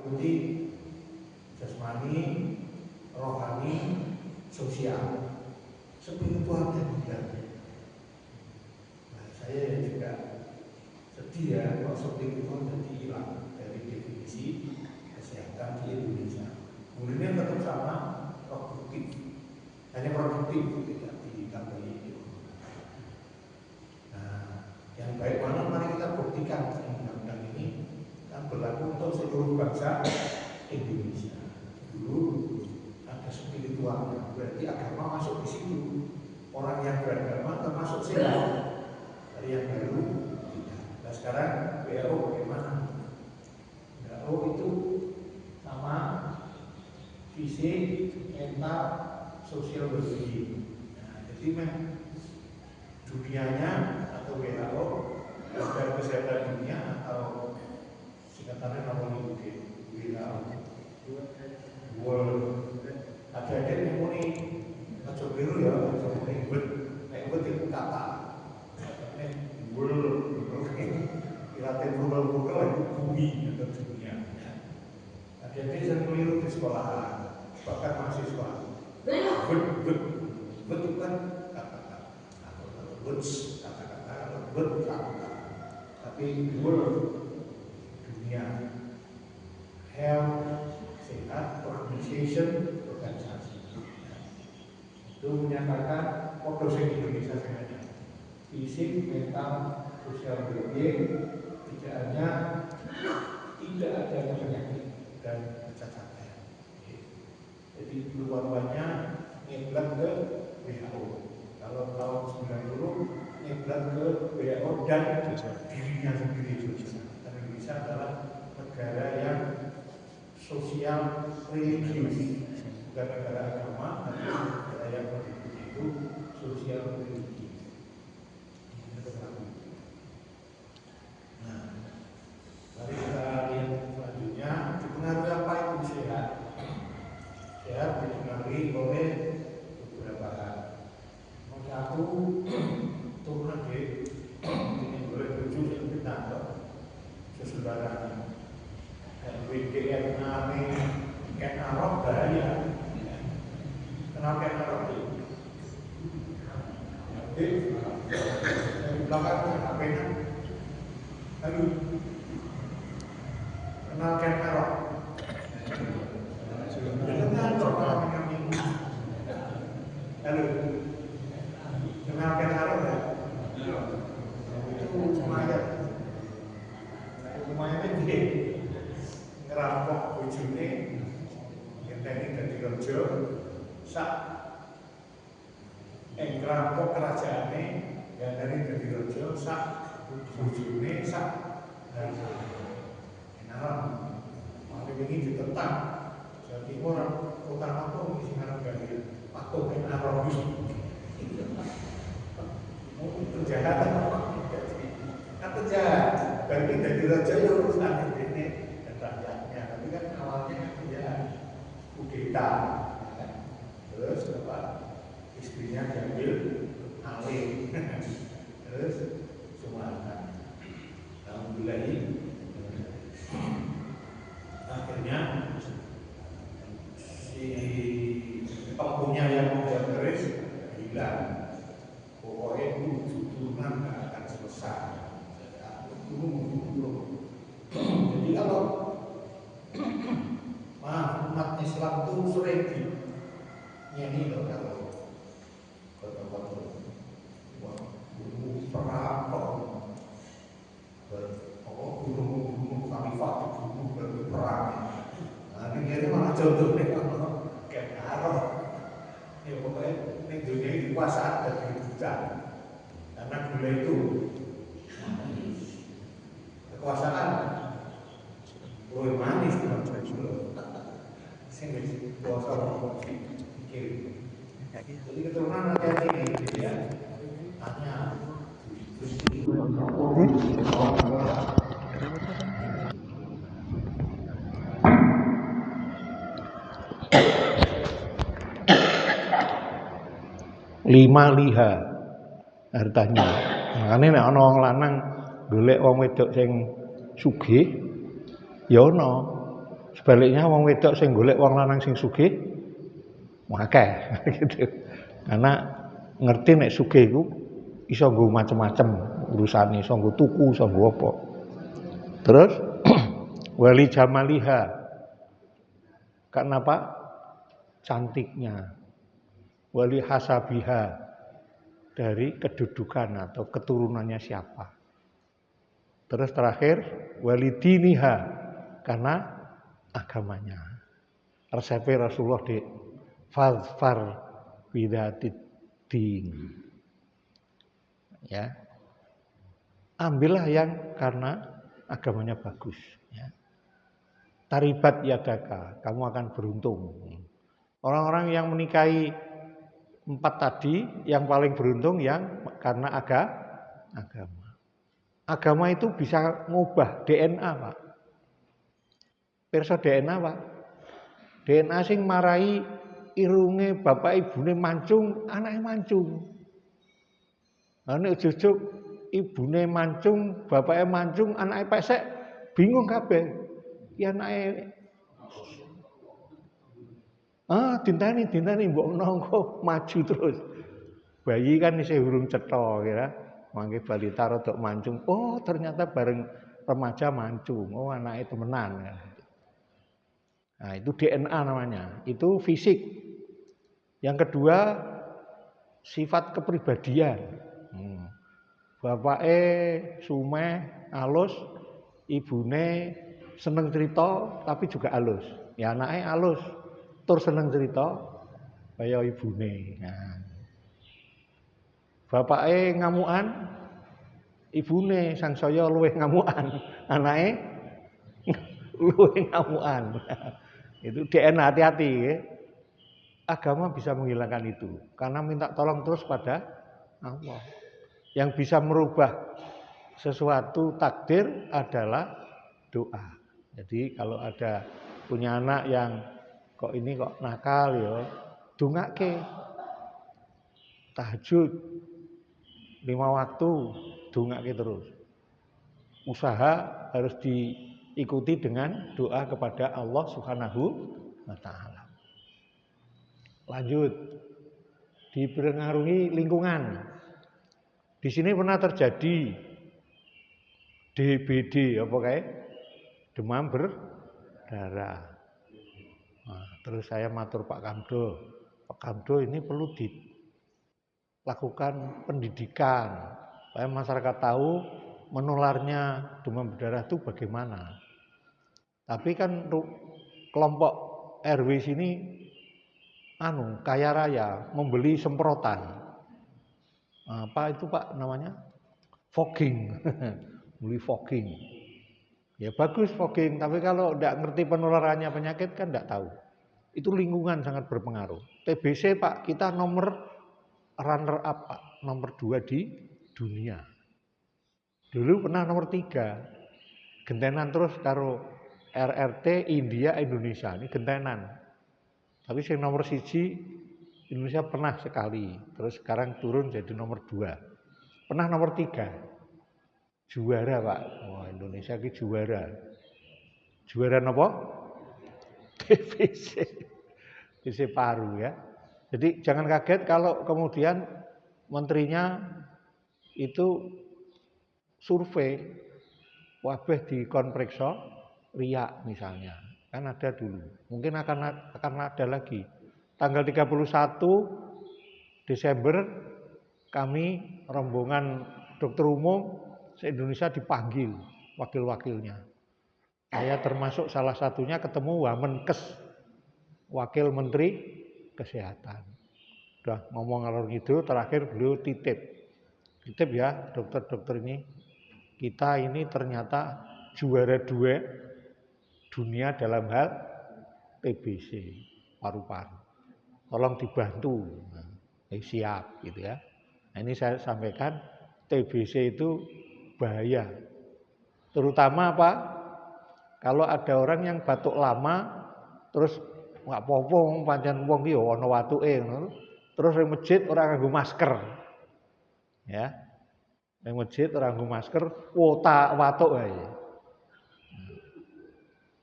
meliputi jasmani, rohani, sosial, spiritualnya juga. Nah, saya juga sedih ya kalau spiritual jadi hilang dari definisi kesehatan di Indonesia. Kemudian tetap sama, produktif, hanya produktif, tidak ditambahi ekonomi. Nah, yang baik mana mari kita buktikan undang-undang ini kan berlaku untuk seluruh bangsa Indonesia. Dulu ada spiritualnya, berarti agama masuk di situ. Orang yang beragama termasuk sehat. Dari yang baru tidak. Nah sekarang WHO bagaimana? WHO itu sama fisik, mental, sosial well-being. Nah, jadi dunianya atau WHO, Badan Kesehatan Dunia atau singkatannya namanya WHO, World. Ada yang muni, aja biru ya, aja muni buat itu kata, World, ilatin plural itu bumi atau dunia. Ada yang keliru di sekolahan, bahkan mahasiswa. But itu kan kata-kata, words kata-kata, word kata-kata. Tapi world dunia, health sehat, organization organisasi. Itu menyatakan produksi Indonesia sebenarnya fisik, mental, sosial well-being, tidak adanya penyakit dan kecacatan. Jadi luar-luarnya nyeblat ke WHO. Kalau tahun 90 nyeblat ke WHO dan dirinya sendiri juga. Dan Indonesia adalah negara yang sosial religius, bukan negara agama, tapi negara yang meliputi itu sosial religius. Nah, mari kita lihat selanjutnya dipengaruhi apa itu sehat? Sehat dipengaruhi oleh beberapa hal. Nomor satu, turunan ini boleh tujuh yang kita sesembarangan. WGN Ame Ken Arok bahaya. Kenapa Ken Arok itu? Dari belakang HP-nya. Lalu kenal Ken Arok. Dengan soal kami. Lalu kenal Ken Arok ya? Itu lumayan gede. Ngerampok bojone ngenteni dadi raja sak ngerampok kerajaane ngenteni dadi raja sak bojone sak enaran mari wingi ditentang Jawa Timur kota apa sing arep gawe patung enaran iki kejahatan kan jahat bagi dadi raja ya urusan ini rakyatnya, tapi kan awalnya dia kudeta, terus apa istrinya diambil alih, terus Sumatera, alhamdulillah akhirnya si pempunya yang model keris hilang, pokoknya itu turunan nggak akan selesai, jadi kalau umat Islam itu sering nyanyi loh kalau guru perampok, guru khalifah, guru berperang. Nah ini malah contohnya kalau kayak Arok, ya pokoknya ini dunia kekuasaan dan kehidupan karena gula itu kekuasaan. Lebih manis dengan gula. Sing kuasa orang pikir. Jadi keturunan hati-hati ini ya. Tanya. Lima liha hartanya. Makanya nek ana wong lanang golek wong wedok sing sugih ya ana Sebaliknya wong wedok sing golek wong lanang sing sugih akeh gitu. Karena ngerti nek sugih iku iso nggo macem-macem urusane, iso nggo tuku, iso nggo apa. Terus wali jamaliha. Karena apa? Cantiknya. Wali hasabiha, dari kedudukan atau keturunannya siapa. Terus terakhir wali diniha, karena agamanya. Resepnya Rasulullah di fadfar bidatid din. Ya. Ambillah yang karena agamanya bagus, ya. Taribat yadaka, kamu akan beruntung. Orang-orang yang menikahi 4 tadi, yang paling beruntung yang karena agama. Agama itu bisa ngubah DNA, Pak. Pirsa DNA, Pak. DNA sing marai irunge bapak ibune mancung, anake mancung. Lah nek jujuk ibune mancung, bapake mancung, anake pesek, bingung kabeh. Ki anake dinteni mbok nongko maju terus. Bayi kan isih urung cetha kira, mangke balita rodok mancung. Oh, ternyata bareng remaja mancung. Oh, anake temenan. Nah, itu DNA namanya. Itu fisik. Yang kedua, sifat kepribadian. Bapake sumeh, alus, ibune seneng cerita tapi juga alus. Ya anake alus, tur seneng cerita kaya ibune. Nah. Bapake ngamukan, ibune sangsaya luwih ngamukan, anake luwih ngamukan. Itu DNA, hati-hati ya. Agama bisa menghilangkan itu karena minta tolong terus pada Allah. Yang bisa merubah sesuatu takdir adalah doa. Jadi kalau ada punya anak yang kok ini kok nakal ya, dongake. Tahajud 5 waktu, dongake terus. Usaha harus diikuti dengan doa kepada Allah Subhanahu wa taala. Lanjut, dipengaruhi lingkungan. Di sini pernah terjadi DBD apa kayak demam berdarah. Nah, terus saya matur Pak Kamdo ini perlu dilakukan pendidikan supaya masyarakat tahu menularnya demam berdarah itu bagaimana. Tapi kan kelompok RW sini kaya raya membeli semprotan. Apa itu Pak namanya? Fogging. Beli fogging. Ya bagus fogging, tapi kalau tidak ngerti penularannya penyakit kan tidak tahu. Itu lingkungan sangat berpengaruh. TBC Pak, kita nomor runner up Pak, nomor 2 di dunia. Dulu pernah nomor 3. Gentenan terus karo RRT India Indonesia, ini gentenan. Tapi yang nomor 1 Indonesia pernah sekali, terus sekarang turun jadi nomor 2. Pernah nomor 3. Juara Pak. Wah, Indonesia ini juara. Juara apa? TBC. TBC paru ya. Jadi jangan kaget kalau kemudian menterinya itu survei wabah di konprekso riak misalnya. Kan ada dulu. Mungkin akan ada lagi. Tanggal 31 Desember kami rombongan dokter umum se-Indonesia dipanggil wakil-wakilnya. Saya termasuk salah satunya ketemu Wamenkes, Wakil Menteri Kesehatan. Udah ngomong ngalor ngidul, terakhir beliau titip ya dokter-dokter ini. Kita ini ternyata juara 2 dunia dalam hal TBC paru-paru. Tolong dibantu. Siap gitu ya. Nah, ini saya sampaikan TBC itu bahaya. Terutama apa? Kalau ada orang yang batuk lama terus nggak apa-apa pancen wong ki ana watuke terus ning masjid ora nganggo masker. Ya. Ning masjid ora nganggo masker, watuk wae.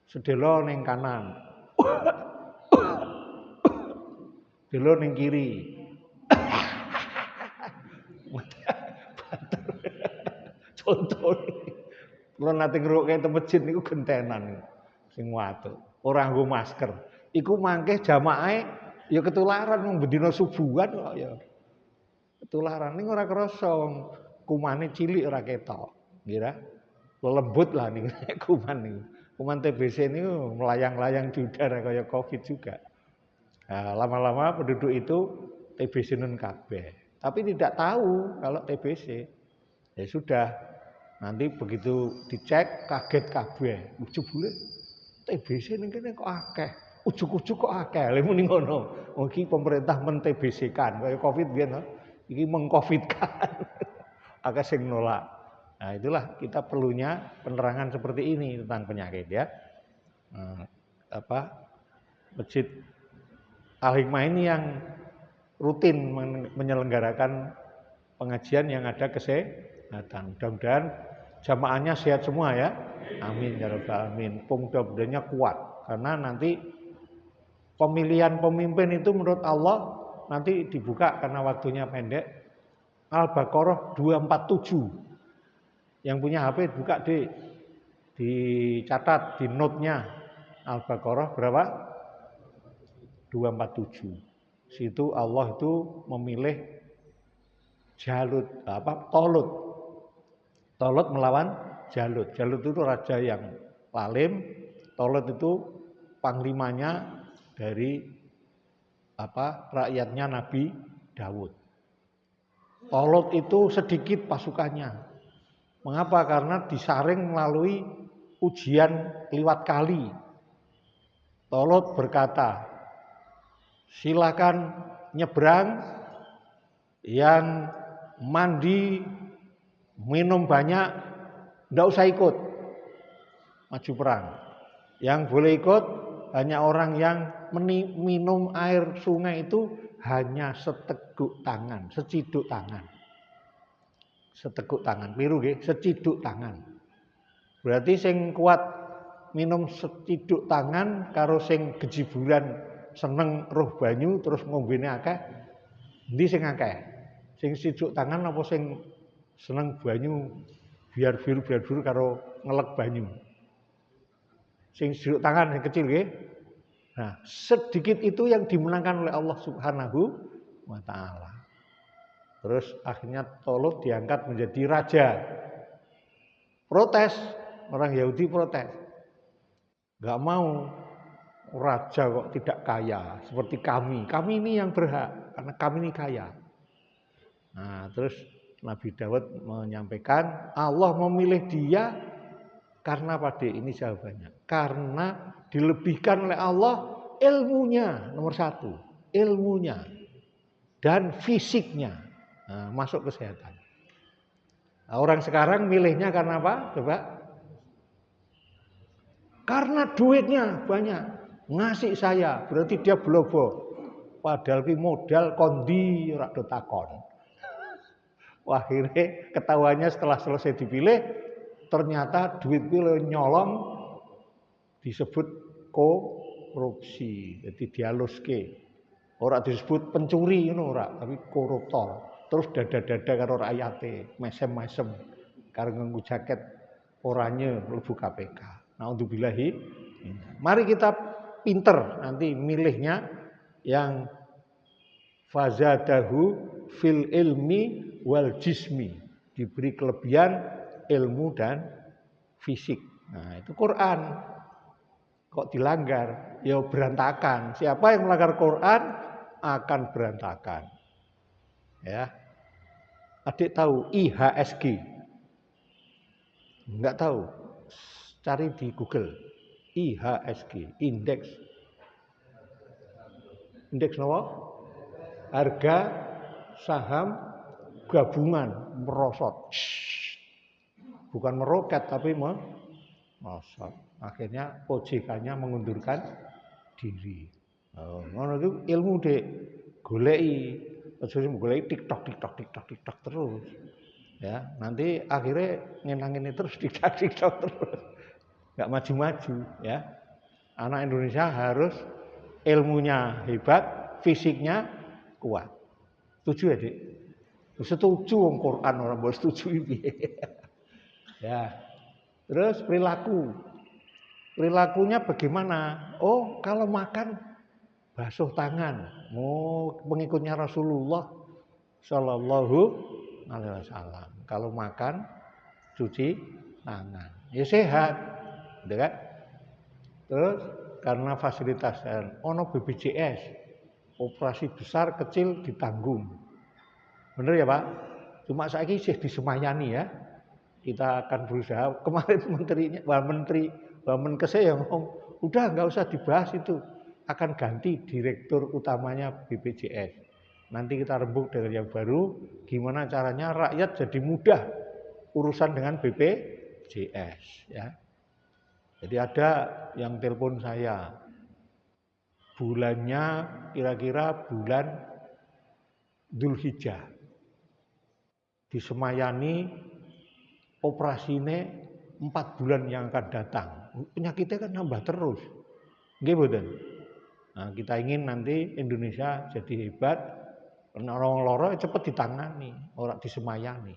sedelo ning kanan. Sedelo ning kiri. Contoh. Kula nate ngrungokke teng masjid niku gentenan sing watu. Ora nggo masker. Iku mangke jamaahe ya ketularan wong bendina subuhan kok ya. Ketularan ning ora krasa kumane cilik ora ketok. Nggih lembut lah ning kuman niku. Kuman TBC niku melayang-layang di udara kaya Covid juga. Nah, lama-lama penduduk itu TBC nun kabeh. Tapi tidak tahu kalau TBC. Ya sudah, nanti begitu dicek kaget kabeh. Jebule TBC ning kene kok akeh. Ujug-ujug kok akeh. Lha muni ngono. Oh iki pemerintah men-TBC-kan kaya Covid biyen. Iki meng-Covid-kan. Akeh sing nolak. Nah, itulah kita perlunya penerangan seperti ini tentang penyakit ya. Masjid Al-Hikmah ini yang rutin menyelenggarakan pengajian yang ada kesehatan. Mudah-mudahan jamaahnya sehat semua ya. Amin ya rabbal alamin. Mudah-mudahannya kuat karena nanti pemilihan pemimpin itu menurut Allah nanti dibuka karena waktunya pendek. Al-Baqarah 247. Yang punya HP buka dicatat di note-nya. Al-Baqarah berapa? 247. Situ Allah itu memilih Tolut. Tolut melawan Jalut. Jalut itu raja yang lalim, Tolut itu panglimanya dari rakyatnya Nabi Daud. Tolut itu sedikit pasukannya. Mengapa? Karena disaring melalui ujian liwat kali. Tolut berkata, silakan nyebrang, yang mandi minum banyak ndak usah ikut maju perang. Yang boleh ikut hanya orang yang minum air sungai itu hanya seteguk tangan, seciduk tangan. Seteguk tangan, piru nggih, seciduk tangan. Berarti sing kuat minum seciduk tangan karo sing gejiburan seneng roh banyu terus ngombene akeh, endi sing akeh? Sing seciduk tangan apa sing seneng banyu biar biru karo ngelek banyu? Sing seciduk tangan yang kecil nggih. Nah, sedikit itu yang dimenangkan oleh Allah Subhanahu wa taala. Terus akhirnya Tolut diangkat menjadi raja. Protes, orang Yahudi protes. Enggak mau raja kok tidak kaya seperti kami. Kami ini yang berhak karena kami ini kaya. Nah, terus Nabi Daud menyampaikan Allah memilih dia karena apa? Ini jawabannya. Karena dilebihkan oleh Allah ilmunya nomor satu, ilmunya dan fisiknya. Nah, masuk kesehatan. Nah, orang sekarang milihnya karena apa? Coba. Karena duitnya banyak. Ngasih saya, berarti dia blobo. Padahal ki modal kondi ora do takon. Wah, akhirnya ketahuannya setelah selesai dipilih, ternyata duit kuwi nyolong disebut korupsi. Jadi dihaluske. Ora disebut pencuri ngono ora, tapi koruptor. Terus dada-dada karo rakyate, mesem-mesem karo nganggo jaket oranye mlebu KPK. Naudzubillahi. Mari kita pinter nanti milihnya yang fazadahu fil ilmi wal jismi, diberi kelebihan ilmu dan fisik. Nah, itu Quran. Kok dilanggar? Ya berantakan. Siapa yang melanggar Quran akan berantakan. Ya. Adik tahu IHSG? Enggak tahu. Cari di Google. IHSG, indeks apa? Harga saham gabungan merosot. Bukan meroket tapi merosot. Akhirnya OJK-nya mengundurkan diri. Ngono itu ilmu dek goleki. Aja goleki TikTok terus. Ya, nanti akhirnya ngenangin terus TikTok terus. Enggak maju-maju, ya. Anak Indonesia harus ilmunya hebat, fisiknya kuat. Setuju ya, Dik? Setuju wong Quran orang mbok setuju piye. Ya. Terus perilaku. Perilakunya bagaimana? Oh, kalau makan basuh tangan. Oh, pengikutnya Rasulullah Shallallahu alaihi wasallam. Kalau makan cuci tangan. Ya sehat. Gitu kan? Terus karena fasilitas ono BPJS, operasi besar kecil ditanggung. Bener ya Pak? Cuma saiki isih disemayani ya. Kita akan berusaha. Kemarin menterinya, Pak Menkes yang ngomong, udah nggak usah dibahas itu. Akan ganti direktur utamanya BPJS. Nanti kita rembuk dengan yang baru, gimana caranya rakyat jadi mudah urusan dengan BPJS ya. Jadi ada yang telepon saya, bulannya kira-kira bulan Dzulhijjah. Disemayani operasinya 4 bulan yang akan datang. Penyakitnya kan nambah terus. Nggih mboten? Nah, kita ingin nanti Indonesia jadi hebat, karena orang loro cepet ditangani, orang disemayani.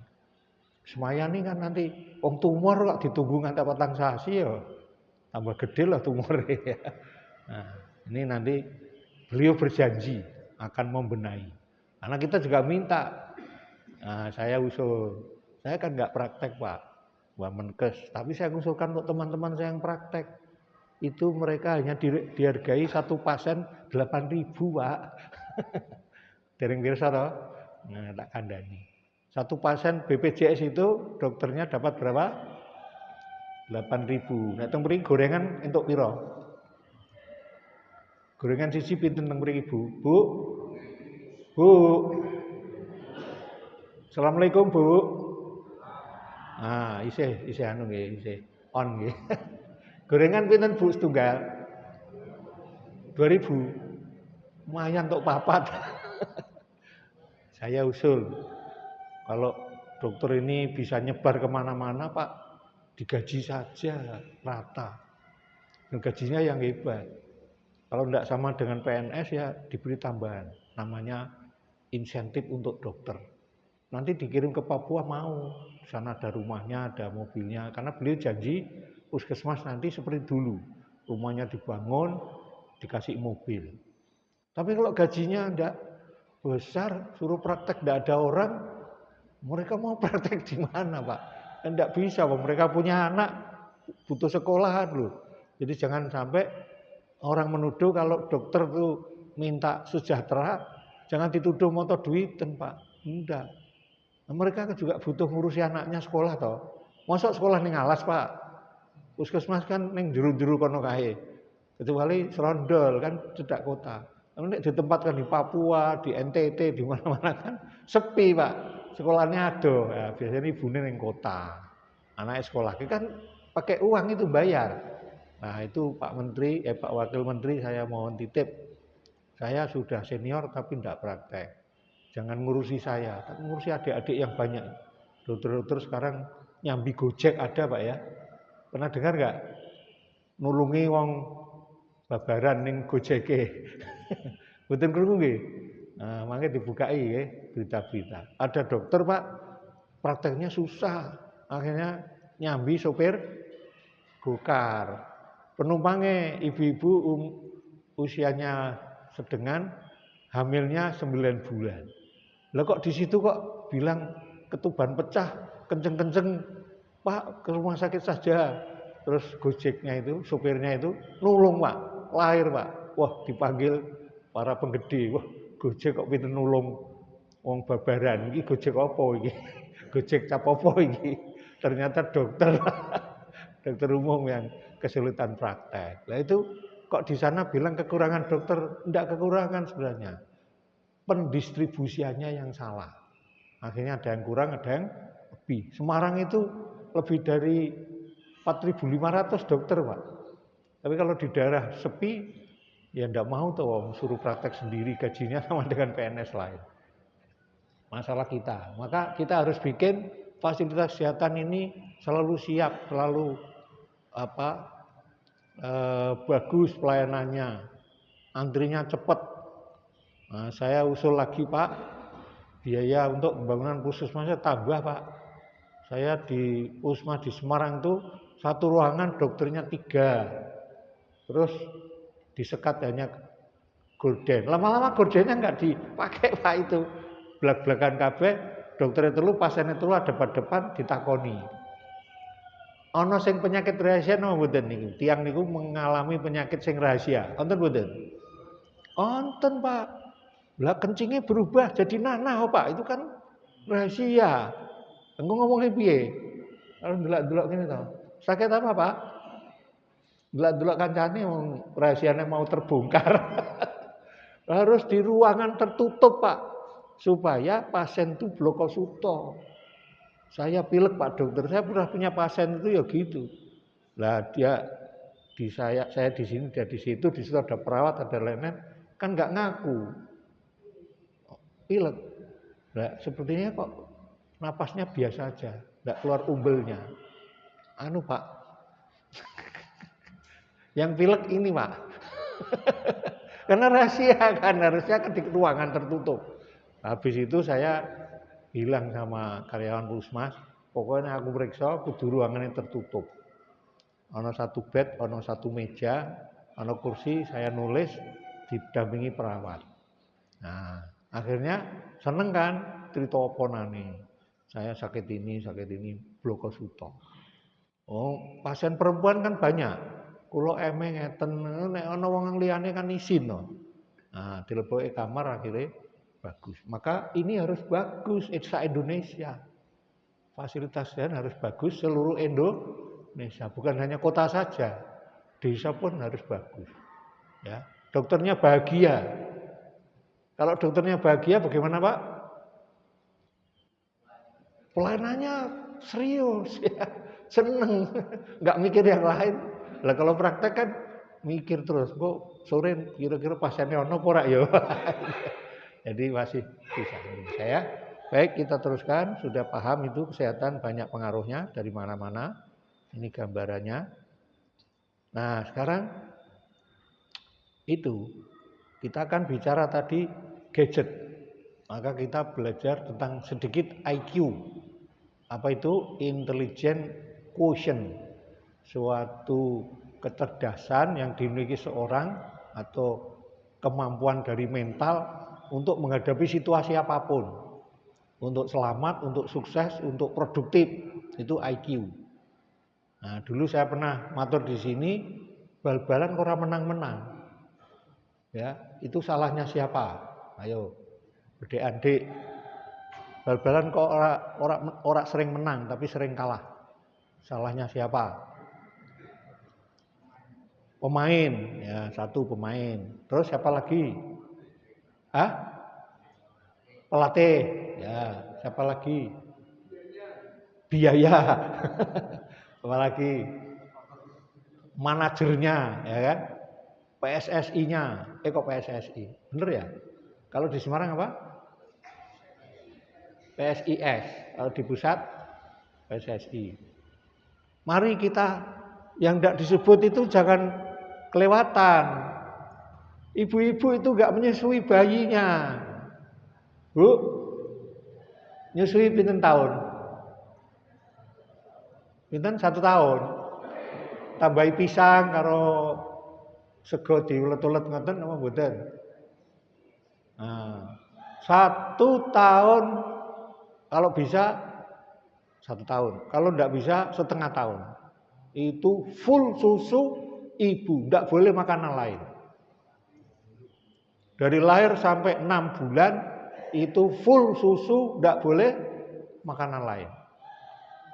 Semayani kan nanti wong tumor kok ditunggu nganti 4 sasi ya. Tambah gede lah tumornya. Nah, ini nanti beliau berjanji akan membenahi. Karena kita juga minta, nah, saya usul, saya kan nggak praktek Pak, Pak Menkes, tapi saya usulkan untuk teman-teman saya yang praktek. Itu mereka hanya dihargai satu pasien 8.000 Pak. Dereng pirsa toh? Nah, tak kandani. Satu pasien BPJS itu dokternya dapat berapa? 8.000. Nek teng mriki gorengan entuk pira? Gorengan siji pinten teng mriki, Bu? Bu. Bu. Assalamualaikum, Bu. Ah, isih anu nggih, isih on nggih. Gorengan pinten, Bu, setunggal? 2.000. Lumayan untuk papat. Saya usul kalau dokter ini bisa nyebar kemana-mana, Pak, digaji saja rata. Dan gajinya yang hebat. Kalau tidak sama dengan PNS ya diberi tambahan. Namanya insentif untuk dokter. Nanti dikirim ke Papua mau. Di sana ada rumahnya, ada mobilnya. Karena beliau janji puskesmas nanti seperti dulu. Rumahnya dibangun, dikasih mobil. Tapi kalau gajinya tidak besar, suruh praktek tidak ada orang, mereka mau praktek di mana Pak? Tidak bisa, Pak. Mereka punya anak, butuh sekolahan loh. Jadi jangan sampai orang menuduh kalau dokter tuh minta sejahtera, jangan dituduh moto duiten Pak. Enggak. Nah, mereka juga butuh ngurusi anaknya sekolah toh. Masa sekolah ning alas Pak? Puskesmas kan ning jero-jero kono kae. Kecuali serondol kan cedak kota. Nek ditempatkan di Papua, di NTT, di mana-mana kan sepi Pak. Sekolahnya ada, ya, biasanya ibunya ning kota. Anaknya sekolah kan pakai uang itu bayar. Nah itu Pak Menteri, Pak Wakil Menteri saya mohon titip. Saya sudah senior tapi tidak praktek. Jangan ngurusi saya, tapi ngurusi adik-adik yang banyak. Dokter-dokter sekarang nyambi Gojek ada Pak ya. Pernah dengar nggak? Nulungi wong babaran ning Gojeke. Mboten krungu nggih. Nah, mangke dibukai nggih berita-berita. Ada dokter Pak, prakteknya susah. Akhirnya nyambi sopir gokar. Penumpangnya ibu-ibu usianya sedengan, hamilnya 9 bulan. Lah kok di situ kok bilang ketuban pecah, kenceng-kenceng, Pak ke rumah sakit saja. Terus Gojeknya itu, sopirnya itu nulung Pak, lahir Pak. Wah dipanggil para penggede, wah Gojek kok pinter nulung wong babaran, iki Gojek apa iki? Gojek cap apa iki? Ternyata dokter, dokter umum yang kesulitan praktek. Nah itu kok di sana bilang kekurangan dokter, enggak kekurangan sebenarnya. Pendistribusiannya yang salah. Akhirnya ada yang kurang, ada yang lebih. Semarang itu lebih dari 4.500 dokter, Pak. Tapi kalau di daerah sepi, ya enggak mau tuh suruh praktek sendiri, gajinya sama dengan PNS lain. Masalah kita. Maka kita harus bikin fasilitas kesehatan ini selalu siap, selalu bagus pelayanannya, antrinya cepat. Nah, saya usul lagi Pak, biaya untuk pembangunan puskesmasnya tambah Pak. Saya di Puskesmas di Semarang itu satu ruangan dokternya 3, terus disekat hanya gorden. Lama-lama gordennya nggak dipakai Pak itu. Belak-belakan kabeh, dokter itu pasiennya itu ada depan ditakoni. Ana sing penyakit rahasia napa mboten niku? Tiang niku mengalami penyakit sing rahasia. Wonten mboten? Wonten Pak. Lah kencingnya berubah jadi nanah Pak, itu kan rahasia. Engko ngomongnya piye? Kalau ndelok-ndelok ngene to. Sakit apa, Pak? Ndelok-ndelok kancane rahasianya mau terbongkar. Harus di ruangan tertutup, Pak. Supaya pasien itu blokosito. Saya pilek Pak dokter, saya pernah punya pasien itu ya gitu. Lah dia di saya di sini, dia di situ ada perawat, ada lain-lain, kan nggak ngaku. Pilek. Nah, sepertinya kok napasnya biasa aja, nggak keluar umbelnya. Anu Pak, yang pilek ini Pak, karena rahasia kan, harusnya kan di ruangan tertutup. Habis itu saya bilang sama karyawan Puskesmas, pokoknya aku periksa kudu ruangan yang tertutup. Ono satu bed, ono satu meja, ono kursi, saya nulis didampingi perawat. Nah, akhirnya seneng kan cerita oponane. Saya sakit ini, blokosito. Oh, pasien perempuan kan banyak. Kulo emeng ngeten, nek ana wong liyane kan isin no. Nah, dileboke kamar akhirnya bagus. Maka ini harus bagus Indonesia. Fasilitasnya harus bagus seluruh Indonesia, bukan hanya kota saja. Desa pun harus bagus. Ya, dokternya bahagia. Kalau dokternya bahagia bagaimana, Pak? Pelayanannya serius, ya. Seneng, nggak mikir yang lain. Lah kalau praktek kan mikir terus, kok sore kira-kira pasiennya ono ora ya. Jadi masih bisa saya. Baik, kita teruskan. Sudah paham itu kesehatan banyak pengaruhnya dari mana-mana. Ini gambarannya. Nah, sekarang itu kita akan bicara tadi gadget. Maka kita belajar tentang sedikit IQ. Apa itu? Intelligent quotient. Suatu kecerdasan yang dimiliki seorang atau kemampuan dari mental untuk menghadapi situasi apapun. Untuk selamat, untuk sukses, untuk produktif. Itu IQ. Nah, dulu saya pernah matur di sini, bal-balan kok ora menang-menang. Ya, itu salahnya siapa? Ayo. Adik-adik, bal-balan kok ora sering menang tapi sering kalah. Salahnya siapa? Pemain, ya satu pemain. Terus siapa lagi? Pelatih, ya siapa lagi? Biaya. Apa lagi? Manajernya, ya kan? PSSI-nya, kok PSSI? Bener ya? Kalau di Semarang apa? PSIS, kalau di pusat PSSI. Mari kita yang tidak disebut itu jangan kelewatan. Ibu-ibu itu nggak menyusui bayinya. Bu, nyusui pinten tahun? Pinten 1 tahun. Tambahi pisang karo sego diulet-ulet ngoten apa mboten? Nah, 1 tahun kalau bisa 1 tahun. Kalau tidak bisa setengah tahun. Itu full susu ibu, tidak boleh makanan lain. Dari lahir sampai 6 bulan itu full susu, tidak boleh makanan lain.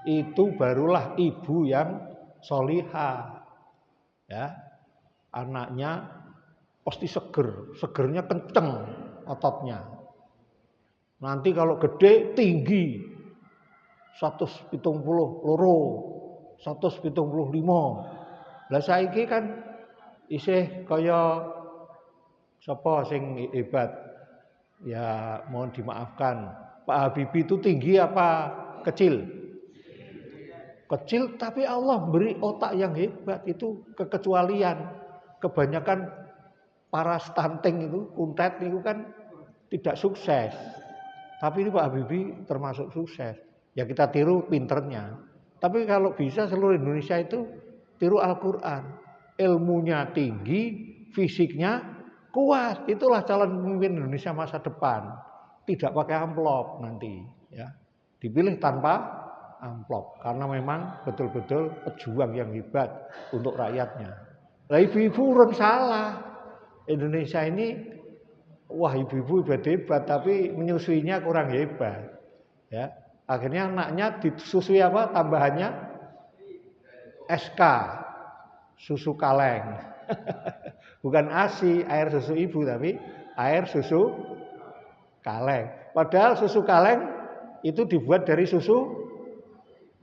Itu barulah ibu yang solihah. Ya, anaknya pasti seger, segernya kenceng ototnya. Nanti kalau gede tinggi 172, 175. Lah saiki kan isih kaya sapa sing hebat? Ya mohon dimaafkan. Pak Habibie itu tinggi apa kecil? kecil tapi Allah beri otak yang hebat, itu kekecualian. Kebanyakan para stunting itu, kuntet itu kan tidak sukses. Tapi ini Pak Habibie termasuk sukses. Ya kita tiru pinternya. Tapi kalau bisa seluruh Indonesia itu tiru Al-Quran. Ilmunya tinggi, fisiknya kuat. Itulah calon pemimpin Indonesia masa depan. Tidak pakai amplop nanti, ya. Dipilih tanpa amplop karena memang betul-betul pejuang yang hebat untuk rakyatnya. Lah ibu-ibu urun salah. Indonesia ini wah ibu-ibu hebat tapi menyusuinya kurang hebat. Ya. Akhirnya anaknya disusui apa? Tambahannya SK, susu kaleng. Bukan ASI, air susu ibu, tapi air susu kaleng. Padahal susu kaleng itu dibuat dari susu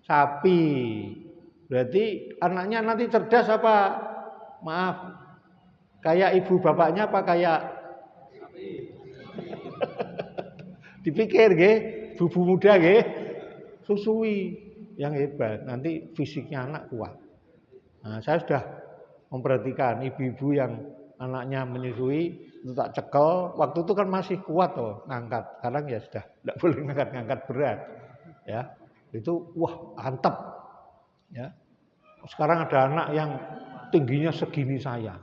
sapi. Berarti anaknya nanti cerdas apa? Maaf, kayak ibu bapaknya apa kayak sapi? Dipikir nggih, bubu muda nggih, susui yang hebat. Nanti fisiknya anak kuat. Nah, saya sudah memperhatikan ibu-ibu yang anaknya menyusui itu tak cekel, waktu itu kan masih kuat toh ngangkat. Sekarang ya sudah tidak boleh ngangkat berat. Ya. Itu wah antep. Ya. Sekarang ada anak yang tingginya segini saya.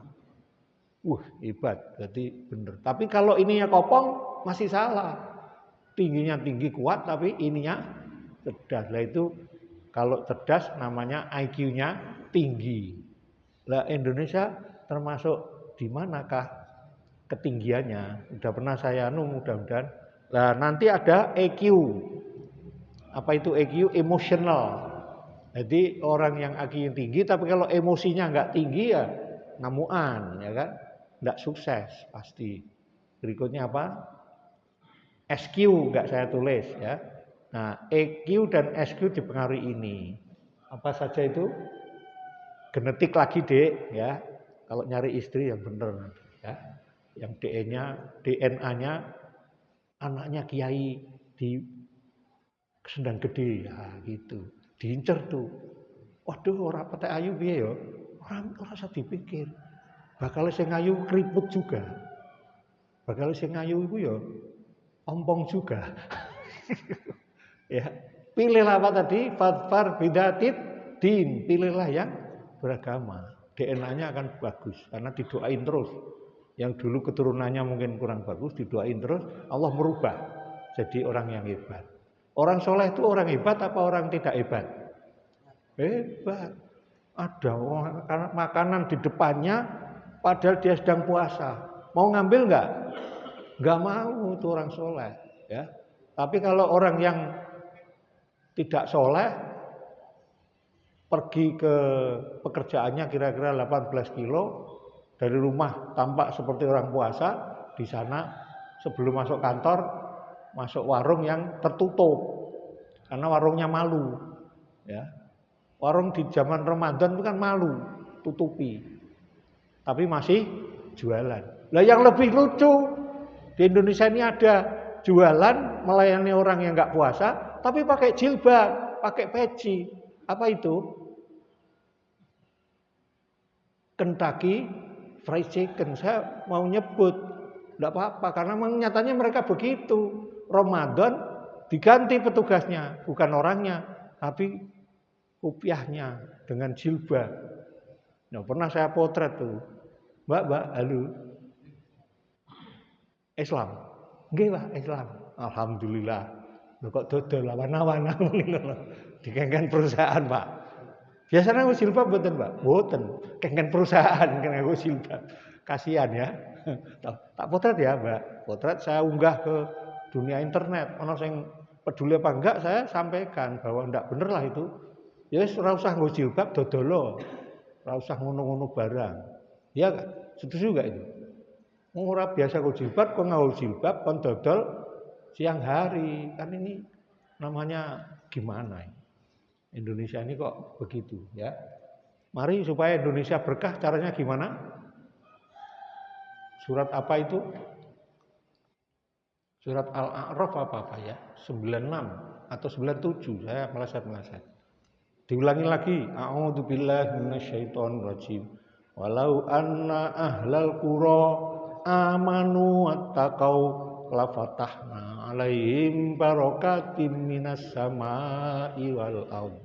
Hebat, berarti bener. Tapi kalau ininya kopong masih salah. Tingginya tinggi kuat tapi ininya cerdas. Lah itu kalau cerdas namanya IQ-nya tinggi. Lah Indonesia termasuk di manakah ketinggiannya? Udah pernah saya mudah-mudahan. Lah nanti ada EQ. Apa itu EQ? Emotional. Jadi orang yang IQ tinggi tapi kalau emosinya nggak tinggi ya ngamuan, ya kan? Nggak sukses pasti. Berikutnya apa? SQ nggak saya tulis ya. Nah EQ dan SQ dipengaruhi ini. Apa saja itu? Genetik lagi dek ya. Kalau nyari istri yang bener ya. Yang DNA-nya anaknya kiai di Sendang Gede ya gitu. Diincer tuh. Waduh ora petek ayu piye ya? Ora usah dipikir. Bakal sing ayu keriput juga. Bakal sing ayu iku ya ompong juga. Ya. Pilihlah apa tadi? Fadfar bidatid din. Pilihlah yang beragama. DNA-nya akan bagus karena didoain terus. Yang dulu keturunannya mungkin kurang bagus, didoain terus, Allah merubah jadi orang yang hebat. Orang soleh itu orang hebat apa orang tidak hebat? Hebat. Ada makanan di depannya padahal dia sedang puasa. Mau ngambil enggak? Enggak mau itu orang soleh. Ya. Tapi kalau orang yang tidak soleh, pergi ke pekerjaannya kira-kira 18 kilo, dari rumah tampak seperti orang puasa, di sana sebelum masuk kantor, masuk warung yang tertutup. Karena warungnya malu. Ya. Warung di zaman Ramadan itu kan malu, tutupi. Tapi masih jualan. Lah yang lebih lucu, di Indonesia ini ada jualan melayani orang yang nggak puasa, tapi pakai jilbab, pakai peci. Apa itu? Kentucky Fried Chicken. Saya mau nyebut, enggak apa-apa karena nyatanya mereka begitu. Ramadan diganti petugasnya, bukan orangnya, tapi kopiahnya dengan jilbab. Nah, pernah saya potret tuh. Mbak, halo. Islam. Nggih, Pak, Islam. Alhamdulillah. Lho kok dodol lawan-lawan ngono. Dikengken perusahaan, Pak. Biasanya aku jilbab mboten, Pak. Mboten. Kengken perusahaan kena aku jilbab. Kasihan ya. Tak potret ya, Mbak. Potret saya unggah ke dunia internet. Ono sing peduli apa enggak saya sampaikan bahwa enggak bener lah itu. Ya wis ora usah nggo jilbab dodolo. Ora usah ngono-ngono barang. Ya kan? Setuju enggak itu? Ora biasa nggo jilbab kok nggo jilbab kon dodol siang hari. Kan ini namanya gimana ini? Indonesia ini kok begitu ya. Mari supaya Indonesia berkah caranya gimana? Surat apa itu? Surat Al-A'raf apa ya? 96 atau 97 saya meleset. Diulangi lagi, a'udzubillahi minasyaitonirrajim. Walau anna ahlal qura amanu wattaqau lafatahna alaihim barakatim minas sama'i wal ardh.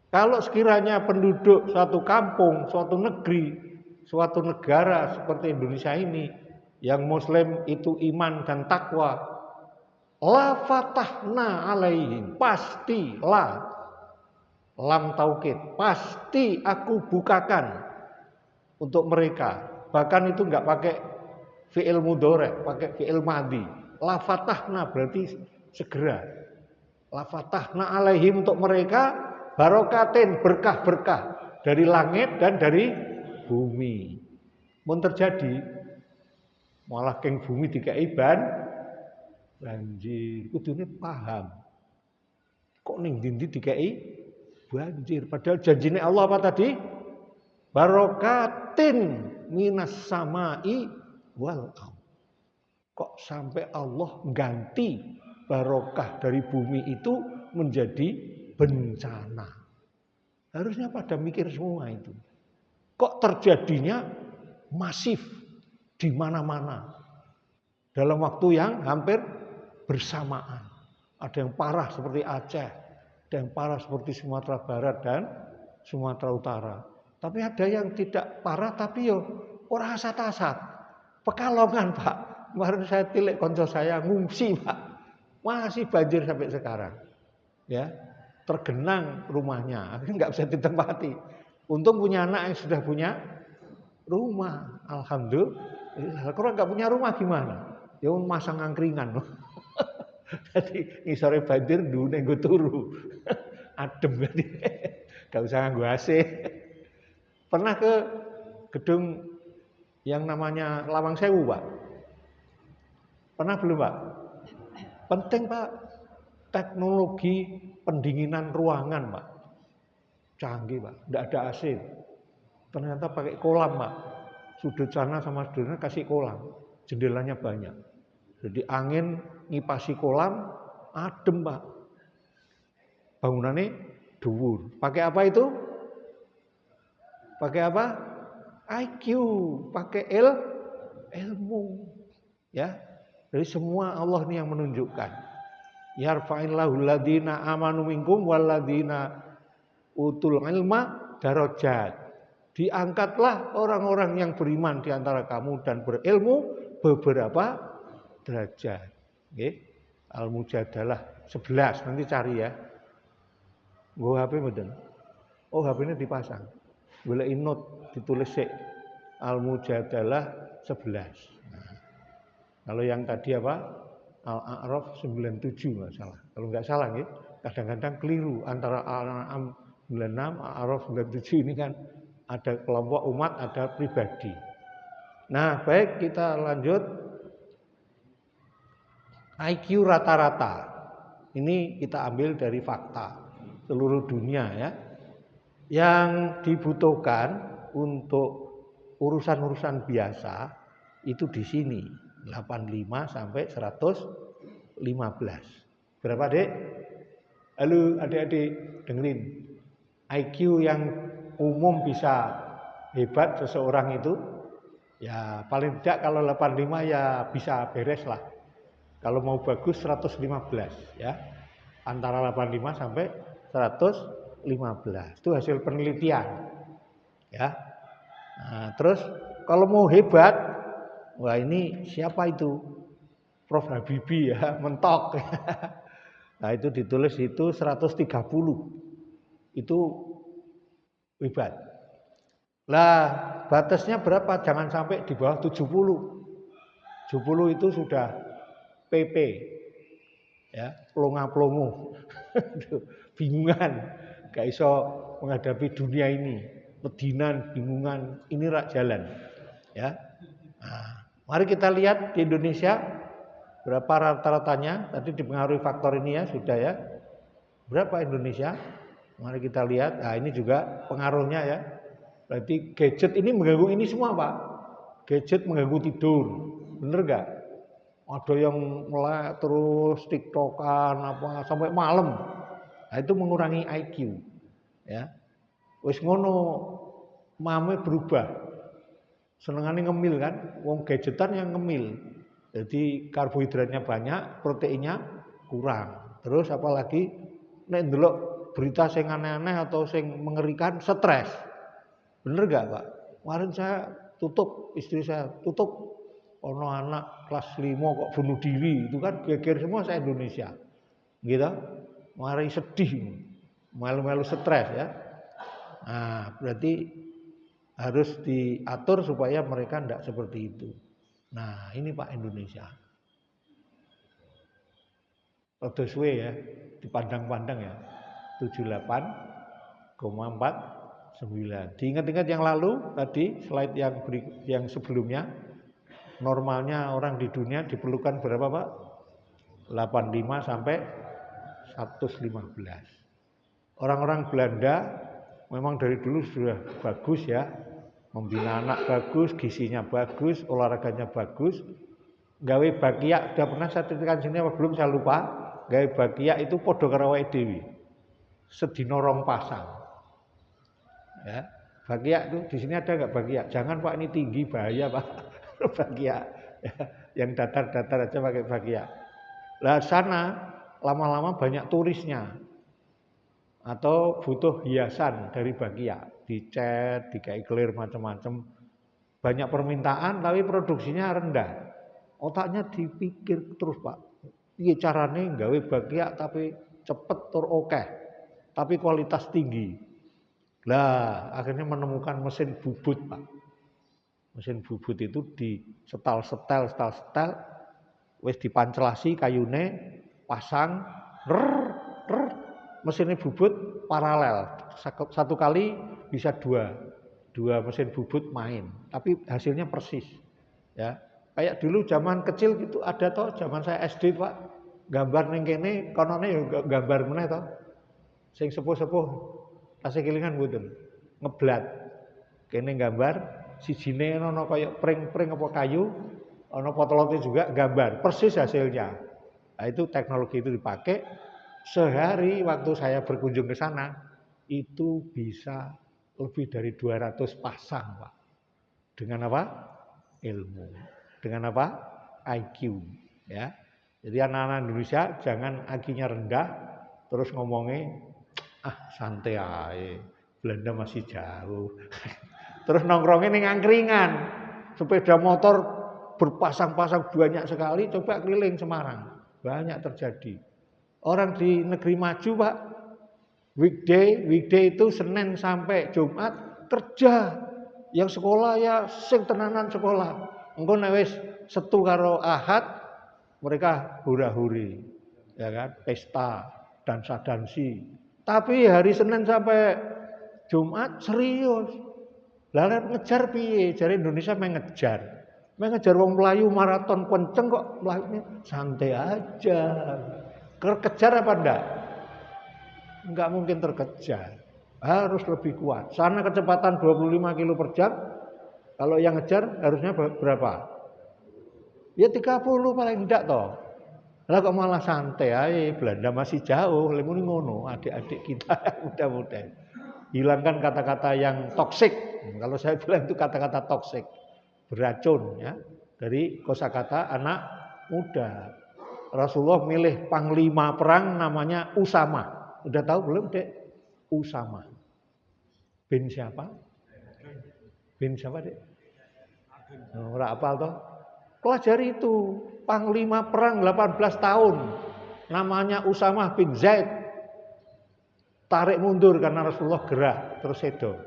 Kalau sekiranya penduduk suatu kampung, suatu negeri, suatu negara seperti Indonesia ini yang muslim itu iman dan takwa, la fatahna alaihim, pastilah, lam taukid, pasti aku bukakan untuk mereka. Bahkan itu enggak pakai fi'il mudhari', pakai fi'il madhi. La fatahna berarti segera. La fatahna alaihim, untuk mereka barokatin, berkah-berkah dari langit dan dari bumi. Mun terjadi malah keng bumi dikai banjir, kudune paham. Kok ning ndi dikai banjir, padahal janjine Allah apa tadi? Barokatin minas sama'i wal ardh. Kok sampai Allah ganti barokah dari bumi itu menjadi bencana. Harusnya pada mikir semua itu. Kok terjadinya masif di mana-mana dalam waktu yang hampir bersamaan. Ada yang parah seperti Aceh, ada yang parah seperti Sumatera Barat dan Sumatera Utara. Tapi ada yang tidak parah tapi yo ora asat-asat. Pekalongan, Pak. Kemarin saya tilik konco saya ngungsi, Pak. Masih banjir sampai sekarang. Ya. Tergenang rumahnya, akhirnya nggak bisa ditempati. Untung punya anak yang sudah punya rumah, alhamdulillah. Kalau nggak punya rumah gimana? Ya masang angkringan. Jadi ngisore banjir ndune nggo turu. Adem jadi. Nggak usah nganggo AC. Pernah ke gedung yang namanya Lawang Sewu, Pak? Pernah belum, Pak? Penting, Pak. Teknologi pendinginan ruangan, Pak. Canggih, Pak. Tidak ada AC. Ternyata pakai kolam, Pak. Sudut sana sama sudutnya kasih kolam. Jendelanya banyak. Jadi angin ngipasi kolam, adem, Pak. Bangunannya dhuwur. Pakai apa itu? Pakai apa? IQ, pakai ilmu. Ya. Jadi semua Allah ini yang menunjukkan. Yarfa'illahu alladziina amanu minkum walladziina utul ilma darajat. Diangkatlah orang-orang yang beriman di antara kamu dan berilmu beberapa derajat. Nggih. Al-Mujadalah 11 nanti cari ya. Nggo HP mboten? Oh, HP-ne dipasang. Goleki note ditulis sik. Al-Mujadalah 11. Nah, kalau yang tadi apa? Al-A'raf 97 nggak salah. Kalau nggak salah ya, kadang-kadang keliru antara Al-An'am 96, Al-A'raf 97 ini kan ada kelompok umat, ada pribadi. Nah, baik kita lanjut. IQ rata-rata. Ini kita ambil dari fakta seluruh dunia ya. Yang dibutuhkan untuk urusan-urusan biasa itu di sini. 85 sampai 115. Berapa, Dek? Halo, adik-adik, dengerin. IQ yang umum bisa hebat seseorang itu ya paling tidak kalau 85 ya bisa beres lah. Kalau mau bagus 115 ya. Antara 85 sampai 115. Itu hasil penelitian. Ya. Nah, terus kalau mau hebat, wah ini siapa itu? Prof. Habibie ya, mentok. Nah itu ditulis itu 130. Itu hebat. Lah batasnya berapa? Jangan sampai di bawah 70. 70 itu sudah PP. Ya, plonga-plongo. Bingungan. Gak iso menghadapi dunia ini. Pedinan, bingungan, ini rak jalan. Ya. Nah, mari kita lihat di Indonesia berapa rata-ratanya. Tadi dipengaruhi faktor ini ya, sudah ya. Berapa Indonesia? Mari kita lihat. Nah, ini juga pengaruhnya ya. Berarti gadget ini mengganggu ini semua, Pak. Gadget mengganggu tidur. Bener gak? Ada yang melek terus TikTokan apa sampai malam. Nah, itu mengurangi IQ. Ya. Wis ngono mame berubah. Senengane ngemil kan, wong gadgetan yang ngemil. Jadi karbohidratnya banyak, proteinnya kurang. Terus apalagi nek ndelok berita sing aneh-aneh atau sing mengerikan, stres. Bener gak Pak? Kemarin saya tutup, istri saya tutup, ono anak kelas 5 kok bunuh diri, itu kan geger semua se Indonesia. Gitu. Mari sedih, malu-malu stres ya. Nah, berarti harus diatur supaya mereka tidak seperti itu. Nah, ini Pak Indonesia. Rada suwe ya, dipandang-pandang ya. 78,49. Diingat-ingat yang lalu tadi slide yang sebelumnya, normalnya orang di dunia diperlukan berapa Pak? 85 sampai 115. Orang-orang Belanda memang dari dulu sudah bagus ya, membina anak bagus, gizinya bagus, olahraganya bagus. Gawe bakia, udah pernah saya ceritakan sini apa belum saya lupa. Gawe bakia itu podo karo awake dhewe. Sedina 2 pasang. Ya. Bakia itu di sini ada enggak bakia? Jangan Pak, ini tinggi bahaya Pak. Bakia. Ya. Yang datar-datar aja pakai bakia. Lah sana lama-lama banyak turisnya. Atau butuh hiasan dari bakia, dicat, dikai clear macam-macam. Banyak permintaan tapi produksinya rendah. Otaknya dipikir terus Pak. Piye carane gawe bakia tapi cepet tur akeh, tapi kualitas tinggi. Lah, akhirnya menemukan mesin bubut, Pak. Mesin bubut itu setel, wis dipancelasi kayune, pasang, mesinnya bubut paralel. Satu kali bisa dua mesin bubut main, tapi hasilnya persis. Ya. Kayak dulu zaman kecil gitu ada toh, zaman saya SD Pak, gambar ning kene konone ya gambar meneh toh. Sing sepuh-sepuh tasih kelingan mboten. Ngeblat. Kene gambar sijine ana kaya pring-pring apa kayu, ana potlotnya juga gambar, persis hasilnya. Nah, itu teknologi itu dipakai sehari waktu saya berkunjung ke sana itu bisa lebih dari 200 pasang, Pak. Dengan apa? Ilmu. Dengan apa? IQ, ya. Jadi anak-anak Indonesia jangan IQ-nya rendah terus ngomongnya santai aja, Belanda masih jauh. Terus nongkrongnya ning angkringan. Sepeda motor berpasang-pasang banyak sekali, coba keliling Semarang. Banyak terjadi. Orang di negeri maju, Pak, weekday itu Senin sampai Jumat kerja. Yang sekolah ya sing tenanan sekolah. Engko nek wis Setu karo Ahad mereka hura-huri, ya kan, pesta, dansa-dansi. Tapi hari Senin sampai Jumat serius. Lah ngejar piye? Jare Indonesia mengejar. Mengejar wong Melayu maraton kenceng kok Melayunya santai aja. Kejar apa enggak? Enggak mungkin terkejar. Harus lebih kuat. Sana kecepatan 25 km per jam. Kalau yang ngejar harusnya berapa? Ya 30 paling enggak toh. Lah kok malah santai aja, Belanda masih jauh, lemuni ngono, adik-adik kita mudah-mudahan. Hilangkan kata-kata yang toksik. Kalau saya bilang itu kata-kata toksik. Beracun ya. Dari kosakata anak muda. Rasulullah milih panglima perang namanya Usama. Udah tahu belum, Dek? Usama. Bin siapa? Bin siapa, Dek? Ora apal toh? Pelajari itu, panglima perang 18 tahun. Namanya Usamah bin Zaid. Tarik mundur karena Rasulullah gerah terus sedo.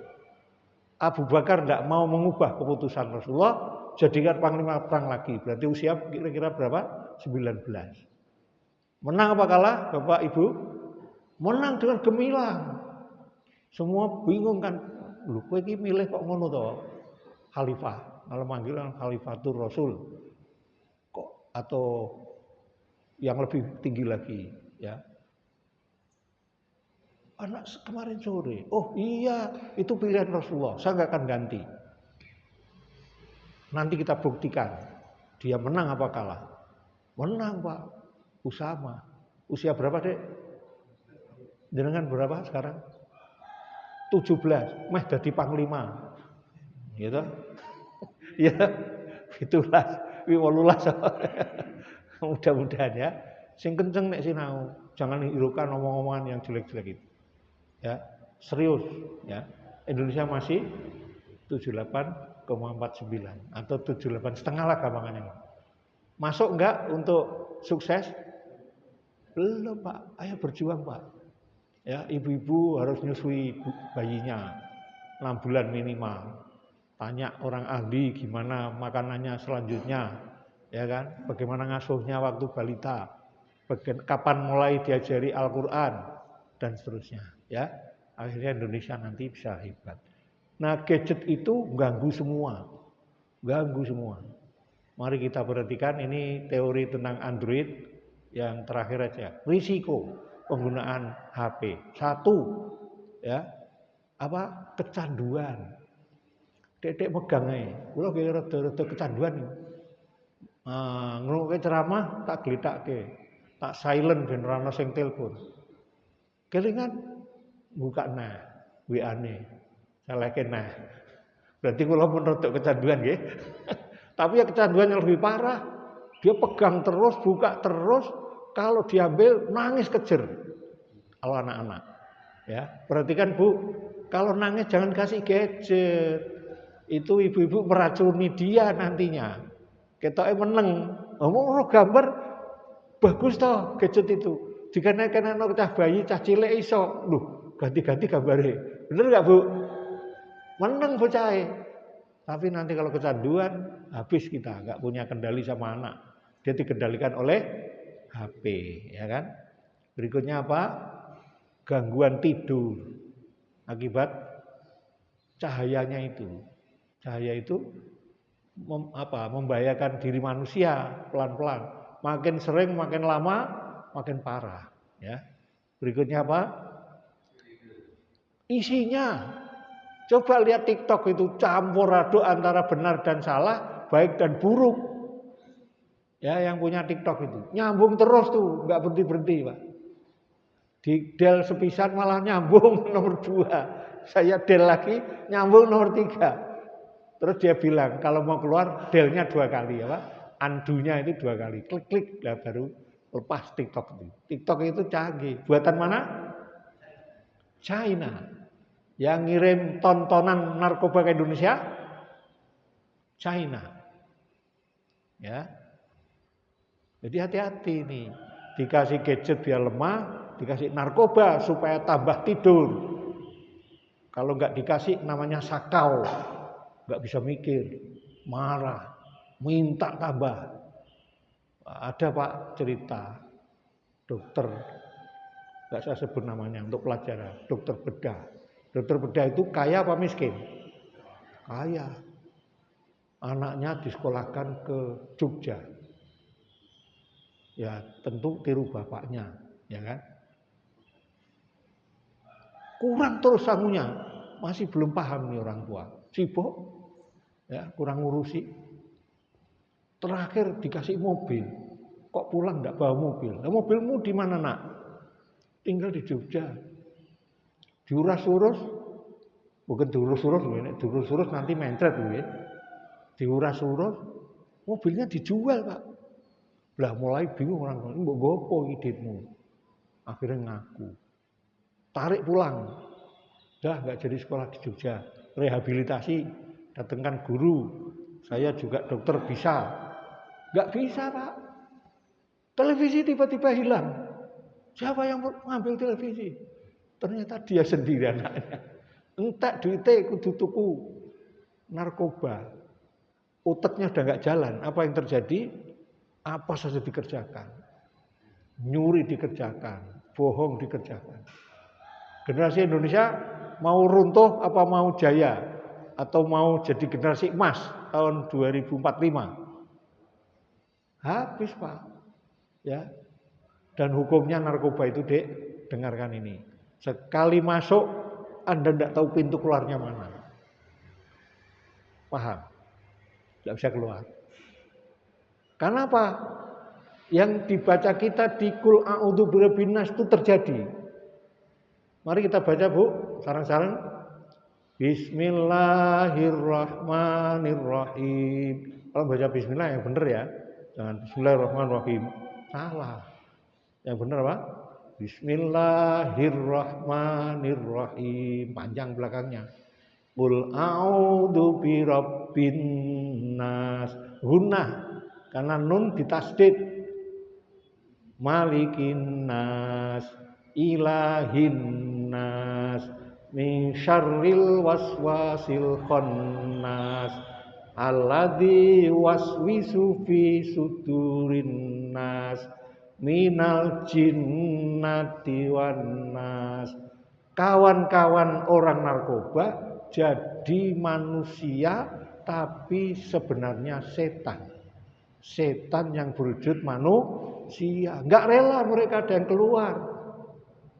Abu Bakar tidak mau mengubah keputusan Rasulullah, jadikan panglima perang lagi. Berarti usia kira-kira berapa? 19. Menang apa kalah, Bapak Ibu? Menang dengan gemilang. Semua bingung kan, lho kowe iki milih kok ngono to? Khalifah. Kalau panggilan Khalifatur Rasul. Kok atau yang lebih tinggi lagi, ya. Anak kemarin sore, oh iya itu pilihan Rasulullah, saya nggak akan ganti. Nanti kita buktikan dia menang apa kalah. Menang Pak, Usama. Usia berapa Dek? Jenengan berapa sekarang? 17 meh dadi panglima. Gitu. Ya, 17, 18. Mudah-mudahan ya. Sing kenceng nek sinau, jangan hiraukan omong-omongan yang jelek-jelek itu. Ya, serius ya. Indonesia masih 78,49 atau 78,5 lah gampangannya. Masuk enggak untuk sukses? Belum, Pak. Ayo berjuang, Pak. Ya, ibu-ibu harus nyusui bayinya 6 bulan minimal. Tanya orang ahli gimana makanannya selanjutnya, ya kan? Bagaimana ngasuhnya waktu balita, kapan mulai diajari Al-Quran dan seterusnya, ya. Akhirnya Indonesia nanti bisa hebat. Nah, gadget itu ganggu semua. Mari kita perhatikan ini teori tentang Android yang terakhir aja. Risiko penggunaan HP. Satu, ya, kecanduan. Dedek megang ae. Kula nggih rada-rada kecanduan. Ngrungokke ceramah tak glithake. Tak silent ben ora ana sing telepon. Kelingan buka nah WA-ne. Seleke nah. Berarti kula pun rada kecanduan nggih. Tapi ya kecanduan yang lebih parah. Dia pegang terus, buka terus, kalau diambil nangis kejer. Kalau anak-anak. Ya, perhatikan Bu, kalau nangis jangan kasih gadget. Itu ibu-ibu meracuni dia nantinya. Ketoke meneng. Ngomong gambar bagus toh gadget itu. Jika naikkan anak cah bayi, cah cilik iso. Loh, ganti-ganti gambare. Bener enggak, Bu? Meneng bocahe. Tapi nanti kalau kecanduan, habis kita, enggak punya kendali sama anak. Dia dikendalikan oleh HP, ya kan? Berikutnya apa? Gangguan tidur akibat cahayanya itu. Cahaya itu membahayakan diri manusia pelan-pelan. Makin sering, makin lama, makin parah. Ya. Berikutnya apa? Isinya. Coba lihat TikTok itu campur aduk antara benar dan salah, baik dan buruk. Ya, yang punya TikTok itu nyambung terus tuh, nggak berhenti-berhenti, Pak. Di del sepisan malah nyambung nomor 2. Saya del lagi nyambung nomor 3. Terus dia bilang kalau mau keluar delnya 2 kali ya Pak. Andunya itu 2 kali. Klik-klik lah baru lepas TikTok itu. TikTok itu canggih. Buatan mana? China. Yang ngirim tontonan narkoba ke Indonesia? China. Ya. Jadi hati-hati nih. Dikasih gadget biar lemah, dikasih narkoba supaya tambah tidur. Kalau nggak dikasih namanya sakau. Nggak bisa mikir, marah, minta tambah. Ada Pak cerita, dokter, nggak saya sebut namanya untuk pelajaran, dokter bedah. Dokter bedah itu kaya apa miskin? Kaya. Anaknya disekolahkan ke Jogja. Ya tentu tiru bapaknya, ya kan? Kurang terus sangunya, masih belum paham nih orang tua. Sibuk, ya kurang ngurusi. Terakhir dikasih mobil, kok pulang enggak bawa mobil? Nah, mobilmu di mana nak? Tinggal di Jogja. Diuras-urus, bukan diurus-urus nanti mencret ya. Diuras-urus, mobilnya dijual Pak. Lah mulai bingung orang tua, mbok gopo idemu? Akhirnya ngaku, tarik pulang, dah nggak jadi sekolah di Jogja. Rehabilitasi, datangkan guru, saya juga dokter bisa. Nggak bisa Pak. Televisi tiba-tiba hilang. Siapa yang mengambil televisi? Ternyata dia sendiri anaknya. Entek duitnya kudu tuku narkoba. Otaknya udah nggak jalan. Apa yang terjadi? Apa saja dikerjakan. Nyuri dikerjakan, bohong dikerjakan. Generasi Indonesia mau runtuh apa mau jaya atau mau jadi generasi emas tahun 2045? Habis Pak. Ya. Dan hukumnya narkoba itu Dek, dengarkan ini. Sekali masuk Anda tidak tahu pintu keluarnya mana. Paham? Tidak bisa keluar. Karena apa? Yang dibaca kita di Qul a'udzu birabbin nas itu terjadi. Mari kita baca Bu, sarang-sarang Bismillahirrahmanirrahim. Kalau baca bismillah yang benar ya. Jangan bismillahirrahmanirrahim. Salah. Yang benar apa? Bismillahirrahmanirrahim. Panjang belakangnya. Qul a'udzu birabbin nas. Gunnah karena nun ditasdid. Malikin nas, ilahin nas, min syarril waswasil khannas, alladzi waswisu fi sudurin nas, minal jinnati wan nas. Kawan-kawan orang narkoba jadi manusia tapi sebenarnya setan. Setan yang berwujud manusia. Enggak rela mereka ada yang keluar.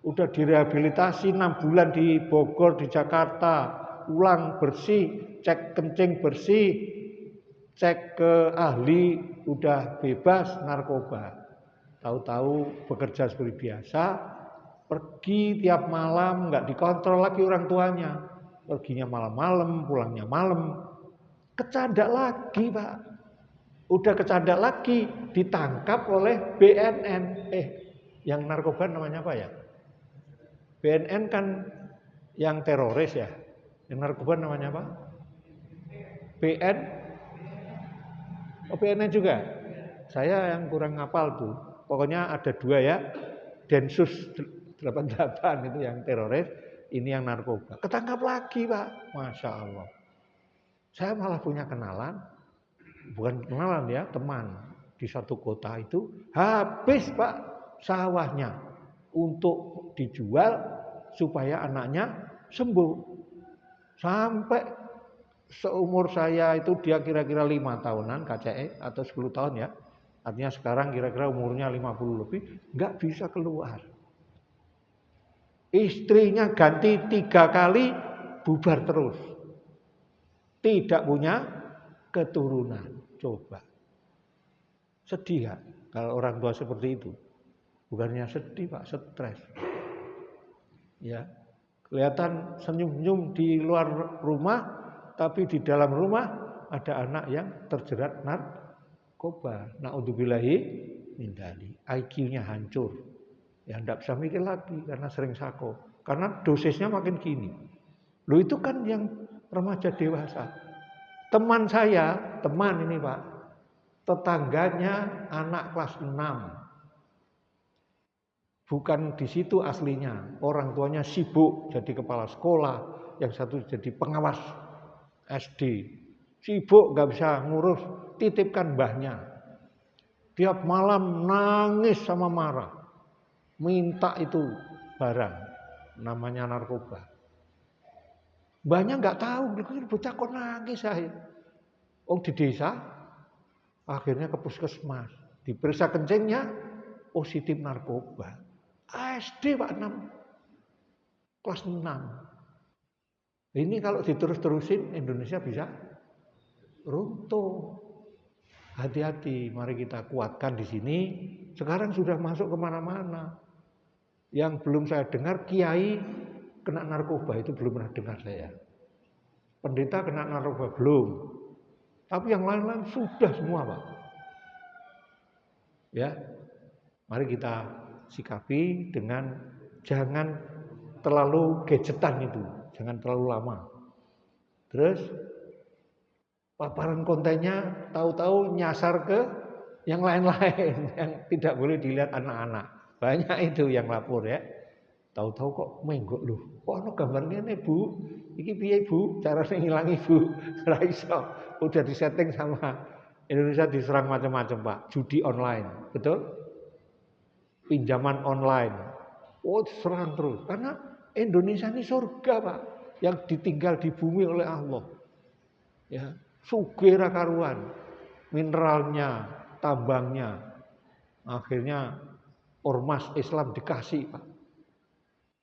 Udah direhabilitasi 6 bulan di Bogor, di Jakarta. Pulang bersih, cek kencing bersih, cek ke ahli, udah bebas narkoba. Tahu-tahu bekerja seperti biasa, pergi tiap malam, enggak dikontrol lagi orang tuanya. Perginya malam-malam, pulangnya malam. Kecandak lagi, Pak. Udah kecandak lagi, ditangkap oleh BNN. Yang narkoba namanya apa ya? BNN kan yang teroris ya. Yang narkoba namanya apa? BN? Oh, BNN juga? Saya yang kurang ngapal tuh. Pokoknya ada 2 ya. Densus 88 itu yang teroris, ini yang narkoba. Ketangkap lagi, Pak. Masya Allah. Saya malah punya kenalan, bukan kenalan ya, teman di satu kota itu habis, Pak, sawahnya untuk dijual supaya anaknya sembuh. Sampai seumur saya itu dia kira-kira 5 tahunan KCE atau 10 tahun ya. Artinya sekarang kira-kira umurnya 50 lebih, nggak bisa keluar. Istrinya ganti 3 kali, bubar terus. Tidak punya keturunan. Coba. Sedih kan kalau orang tua seperti itu? Bukannya sedih, Pak, stres. Ya. Kelihatan senyum-senyum di luar rumah, tapi di dalam rumah ada anak yang terjerat narkoba. Na'udzubillahi min dzalik. IQ-nya hancur. Ya enggak bisa mikir lagi karena sering sako. Karena dosisnya makin gini. Loh itu kan yang remaja dewasa. Teman saya, teman ini Pak, tetangganya anak kelas 6. Bukan di situ aslinya. Orang tuanya sibuk jadi kepala sekolah, yang satu jadi pengawas SD. Sibuk nggak bisa ngurus, titipkan mbahnya. Tiap malam nangis sama marah. Minta itu barang, namanya narkoba. Mbahnya nggak tahu, bocah kok nangis saya. Di desa, akhirnya ke puskesmas. Diperiksa kencingnya, positif narkoba. SD Pak 6, kelas 6. Ini kalau diterus-terusin Indonesia bisa runtuh. Hati-hati, mari kita kuatkan di sini. Sekarang sudah masuk kemana-mana. Yang belum saya dengar, kiai kena narkoba itu belum pernah dengar saya. Pendeta kena narkoba belum. Tapi yang lain-lain sudah semua, Pak. Ya, mari kita sikapi dengan jangan terlalu gadgetan itu, jangan terlalu lama. Terus paparan kontennya tahu-tahu nyasar ke yang lain-lain yang tidak boleh dilihat anak-anak. Banyak itu yang lapor ya. Tahu-tahu kok menggok loh. Kok ono gambarnya nih Bu? Iki piye Bu? Caranya ngilangi Bu? Ora iso. Udah disetting sama Indonesia, diserang macam-macam Pak. Judi online, betul? Pinjaman online. Serang terus. Karena Indonesia ini surga Pak, yang ditinggal di bumi oleh Allah. Ya, sugih ra karuan. Mineralnya, tambangnya. Akhirnya ormas Islam dikasih Pak.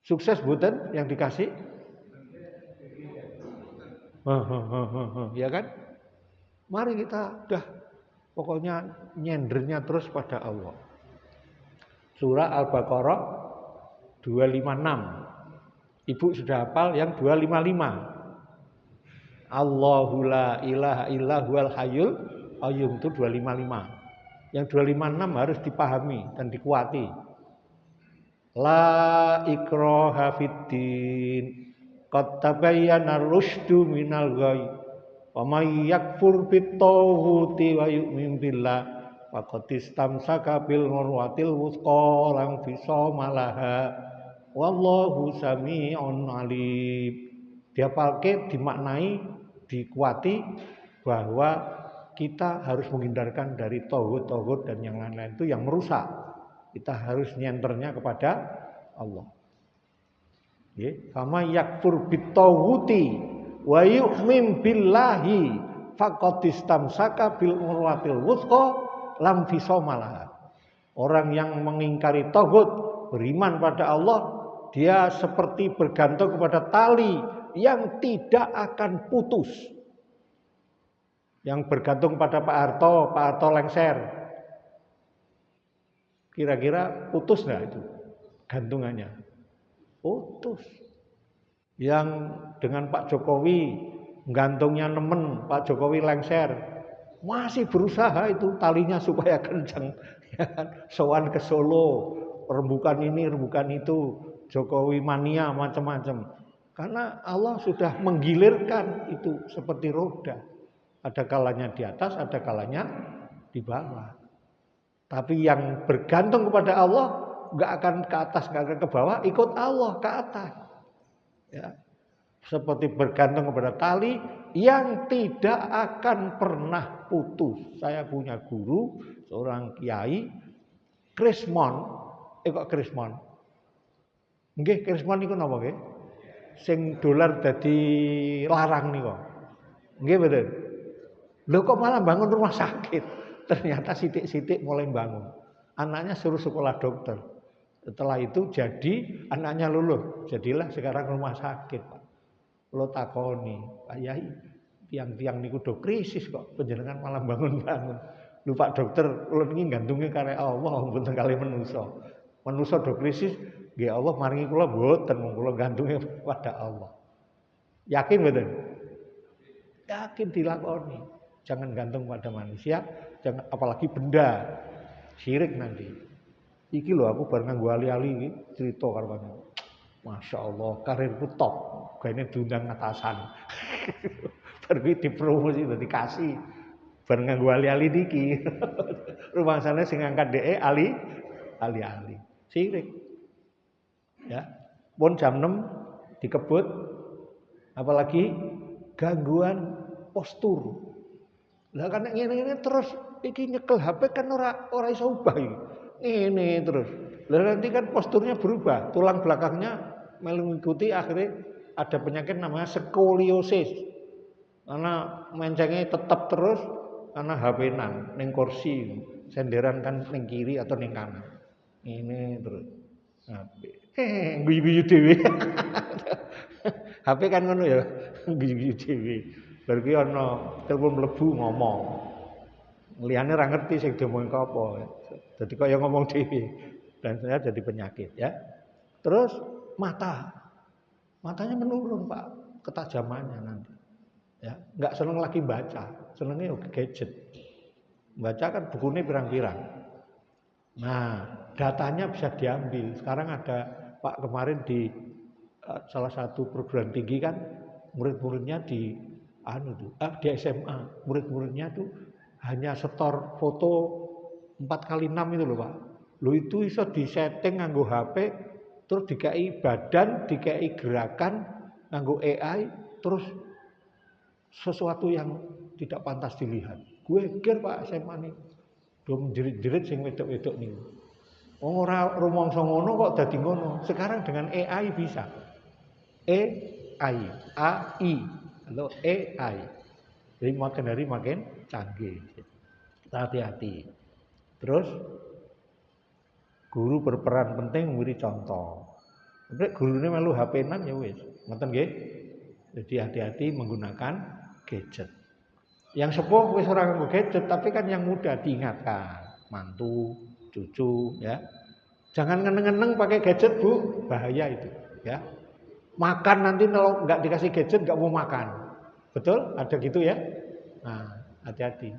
Sukses bukan yang dikasih? Ya kan? Mari kita pokoknya nyendernya terus pada Allah. Surah Al-Baqarah 256. Ibu sudah hafal yang 255. Allahu la ilaha illa huwal hayyul qayyum itu 255. Yang 256 harus dipahami dan dikuati. La ikraha fiddin qad tabayyana ar-rusydu minal ghayy wa may yakfur bit-taghuti wa yu'min billah faqad istamsaka bil urwatil wuthqa lam fisama laha wallahu sami'un alim. Dihafalke, dimaknai, dikuati bahwa kita harus menghindarkan dari tauhid dan yang lain-lain itu yang merusak. Kita harus nyenternya kepada Allah. Fama yakfur bitawuti wa yu'min billahi faqad istamsaka bil urwatil wuthqa lam fisama laha. Orang yang mengingkari tauhid, beriman pada Allah, dia seperti bergantung kepada tali yang tidak akan putus. Yang bergantung pada Pak Harto lengser. Kira-kira putus nggak itu gantungannya? Putus. Yang dengan Pak Jokowi gantungnya nemen, Pak Jokowi lengser, masih berusaha itu talinya supaya kencang. Sowan ke Solo, rembukan ini, rembukan itu, Jokowi mania macam-macam. Karena Allah sudah menggilirkan itu seperti roda. Ada kalanya di atas, ada kalanya di bawah. Tapi yang bergantung kepada Allah nggak akan ke atas, nggak akan ke bawah, ikut Allah ke atas. Ya. Seperti bergantung kepada tali yang tidak akan pernah putus. Saya punya guru, seorang kiai, Krismon. Kok Krismon? Nggih, Krismon niku napa nggih? Sing dolar dadi larang niku. Nggih betul. Loh kok malah bangun rumah sakit? Ternyata sidik-sidik mulai bangun. Anaknya suruh sekolah dokter. Setelah itu jadi anaknya lulus. Jadilah sekarang rumah sakit. Lo takoni, Pak Yai, tiang-tiang niku do krisis kok panjenengan malah bangun-bangun. Lho Pak dokter, kula niki gantungnya karek Allah mboten kali manusa. Manusa do krisis, nggih Allah maringi kula mboten, kula gantungnya pada Allah. Yakin mboten? Yakin dilakoni. Jangan gantung pada manusia, jangan apalagi benda. Syirik nanti. Iki lho aku bareng nganggo ali-ali iki cerita karo kanca. Masya Allah, karirku top. Kayaknya diundang atasan. Baru dipromosi udah dikasih. Bareng nganggo ali-ali niki. Rumangsane sing ngangkat DE ali-ali. Syirik. Ya. Pun jam 6 dikebut. Apalagi gangguan postur. Lah kan ngene-ngene terus iki nyekel HP kan ora iso ubah iki. Ngene terus. Lah nanti kan posturnya berubah, tulang belakangnya mengikuti akhirnya ada penyakit namanya skoliosis. Karena mencengnya tetap terus karena HP-nan ning kursi, senderan kan ning kiri atau ning kanan. Ini terus. HP. Guyu-guyu dhewe. HP kan ngono ya, guyu-guyu dhewe. Bar ki ana telepon mlebu ngomong. Liyane ora ngerti sing diomongke apa. Jadi kaya ngomong dhewe. Dan saya jadi penyakit ya. Terus matanya menurun Pak, ketajamannya nanti. Ya, nggak seneng lagi baca, senengnya gadget. Baca kan bukunya pirang-pirang. Nah, datanya bisa diambil. Sekarang ada Pak kemarin di salah satu perguruan tinggi kan murid-muridnya di SMA, murid-muridnya tuh hanya setor foto 4x6 itu loh Pak. Lo itu bisa disetting nganggo HP, terus dikai badan, dikai gerakan nganggo AI, terus sesuatu yang tidak pantas dilihat. Gue pikir Pak SMA nih, do menjerit-jerit sing wedok-wedok nih. Ora rumangsa ngono kok dadi ngono. Sekarang dengan AI bisa. AI. Atau AI. Jadi makin hari makin canggih. Hati-hati. Terus guru berperan penting memberi contoh. Nek gurune melu HP-nan ya wis, ngoten nggih. Jadi hati-hati menggunakan gadget. Yang sepuh wis ora nganggo gadget, tapi kan yang muda diingatkan, mantu, cucu ya. Jangan ngeneng-ngeneng pakai gadget, Bu, bahaya itu, ya. Makan nanti kalau enggak dikasih gadget enggak mau makan. Betul? Ada gitu ya? Nah, hati-hati.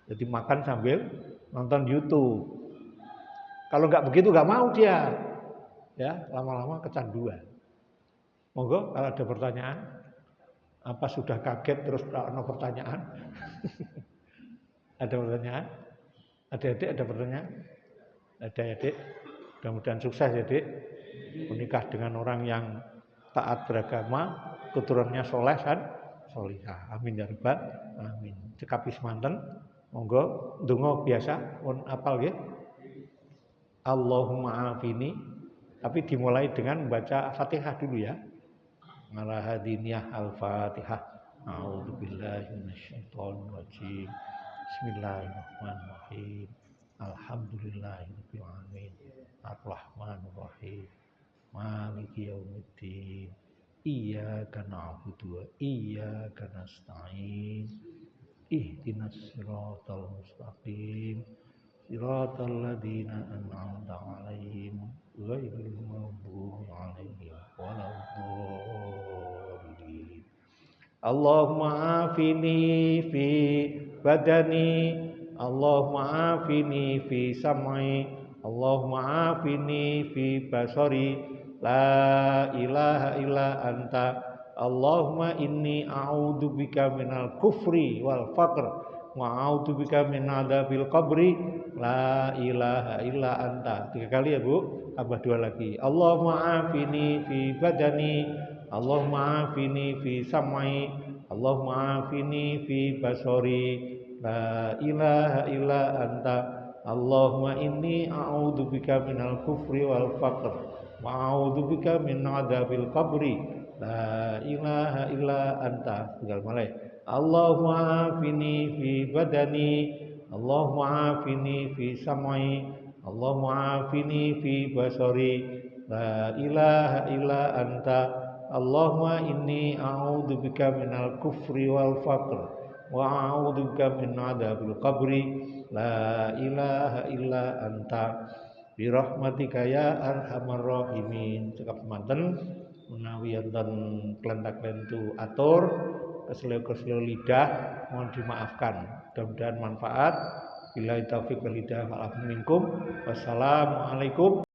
Jadi makan sambil nonton YouTube. Kalau nggak begitu nggak mau dia. Ya, lama-lama kecanduan. Monggo kalau ada pertanyaan, apa sudah kaget terus ada pertanyaan? Ada pertanyaan? Adik-adik ada pertanyaan? Ada adik? Mudah-mudahan sukses ya, Dik. Menikah dengan orang yang taat beragama, keturunannya soleh dan solihah. Amin ya rabbal alamin. Cekap semanten, monggo donga biasa pun apal nggih. Allahumma afini, tapi dimulai dengan membaca Fatihah dulu ya. Ala hadiniyah al-Fatihah. A'udzubillahi minasyaitonir rajim. Bismillahirrahmanirrahim. Alhamdulillahirabbil alamin. Arrahmanir rahim. Maliki yaumiddin. Iyyaka na'budu wa iyyaka nasta'in. Ihdinas siratal mustaqim. Siratal ladzina an'amta 'alaihim ghairil maghdubi 'alaihim waladdallin. Allahumma afini fi badani, Allahumma afini fi sam'i, Allahumma afini fi basari, la ilaha illa anta, Allahumma inni a'udzubika minal kufri wal faqr wa a'udzubika min adzabil qabri, la ilaha illa anta. 3 kali ya Bu, tambah 2 lagi. Allahumma afini fi badani, Allahumma afini fi sam'i, Allahumma afini fi basari, la ilaha illa anta, Allahumma inni a'udzubika minal kufri wal faqr wa a'udzubika min adzabil qabri, la ilaha illa anta. Tinggal mulai. Allahumma afini fi badani, Allahumma afini fi sam'i, Allahumma afini fi basari, la ilaha illa anta, Allahumma inni a'udzubika minal kufri wal faqr wa a'udzubika min adzabil qabri, la ilaha illa anta, bi rahmatika ya arhamar rahimin. Cekap semanten menawi wonten klentak-klentu atur keselio-keselio lidah mohon dimaafkan. Mudah-mudahan manfaat. Billahi taufiq wal hidayah. Wassalamualaikum